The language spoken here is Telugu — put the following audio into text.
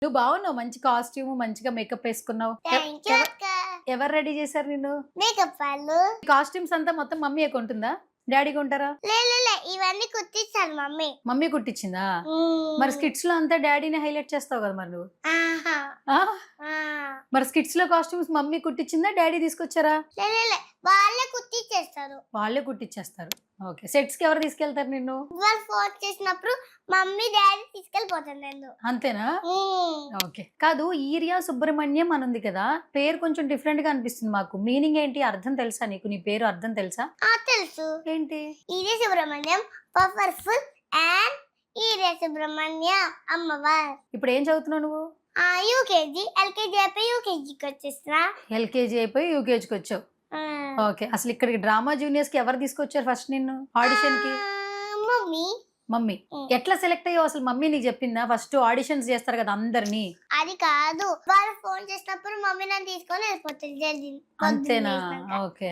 నువ్వు బాగున్నావు, మంచి కాస్ట్యూమ్, మంచిగా మేకప్ వేసుకున్నావు. థ్యాంక్ యూ అక్క. ఎవరు రెడీ చేశారు నిన్ను? మేకప్ వాళ్ళు. కాస్ట్యూమ్స్ అంతా మొత్తం మమ్మీ కొంటుందా, డాడీ కొంటారా? లే ఇవన్నీ కుట్టించాను మమ్మీ. మమ్మీ కుట్టించిందా? మరి స్కిట్స్ లో అంతా డాడీని హైలైట్ చేస్తావు కదా మరి నువ్వు. ఆహా. ఆ? ఆ. మరి స్కిట్స్ లో కాస్ట్యూమ్స్ మమ్మీ కుట్టించిందా, డాడీ తీసుకొచ్చారా? లే వాళ్ళే కుట్టించేస్తారు. వాళ్ళే కుట్టించేస్తారు. ఓకే, సెట్స్ కి ఎవరు తీసుకెళ్తారు నిన్ను? వాళ్ళు ఫోన్ చేసినప్పుడు మమ్మీ డాడీ తీసుకెళ్ళిపోతాను నేను. అంతేనా? ఓకే. కాదు, ఈరియా సుబ్రహ్మణ్యం అని ఉంది కదా, పేరు కొంచెం డిఫరెంట్ గా అనిపిస్తుంది మాకు. మీనింగ్ ఏంటి, అర్థం తెలుసా నీకు? నీ పేరు అర్థం తెలుసా? తెలుసు. ఏంటి? ఈరే సుబ్రహ్మణ్యం పవర్ఫుల్ అండ్ ఈరే సుబ్రహ్మణ్య అమ్మవారు. ఇప్పుడు ఏం చదువుతున్నావు నువ్వు? యూకేజీ, ఎల్కేజీ అయిపోయి యూకేజీకి వచ్చేస్తున్నా. ఎల్కేజీ అయిపోయి యూకేజీకి వచ్చావు. ఓకే, అసలు ఇక్కడికి డ్రామా జూనియర్స్ కి ఎవరు తీసుకొచ్చారు ఫస్ట్ నిన్ను ఆడిషన్ కి? మమ్మీ. మమ్మీ. ఎట్లా సెలెక్ట్ అయ్యావు అసలు? మమ్మీ నీకు చెప్పిందా? ఫస్ట్ ఆడిషన్స్ చేస్తారు కదా అందరినీ. అది కాదు, వాళ్ళు ఫోన్ చేసినప్పుడు మమ్మీ నన్ను తీసుకొని వెళ్ళిపోతుంది జల్దీ. అంతేనా? ఓకే.